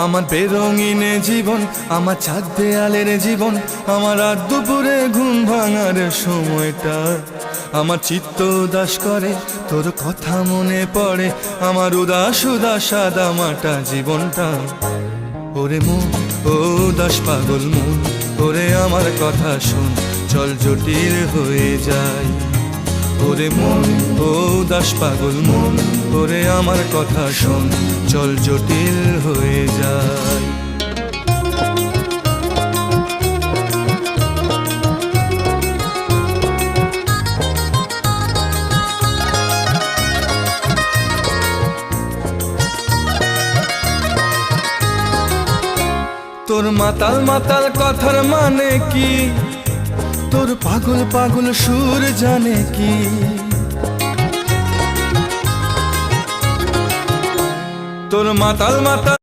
আমার বেরঙিনে জীবন, আমার ছাদ দেয়ালের জীবন, আমার রাত দুপুরে ঘুম ভাঙার সময়টা। আমার চিত্ত উদাস করে, তোর কথা মনে পড়ে, আমার উদাস উদাস সাদা মাটা জীবনটা। ওরে মন, ও উদাস পাগল মন, ওরে আমার কথা শোন, চল জটিল হয়ে যায়। ওরে মন, ও উদাস পাগল মন, ওরে আমার কথা শোন, চল জটিল হয়ে যায়। তোর মাতাল মাতাল কথার মানে কি, তোর পাগল পাগল সুর জানে কি? তোর মাতাল মাতাল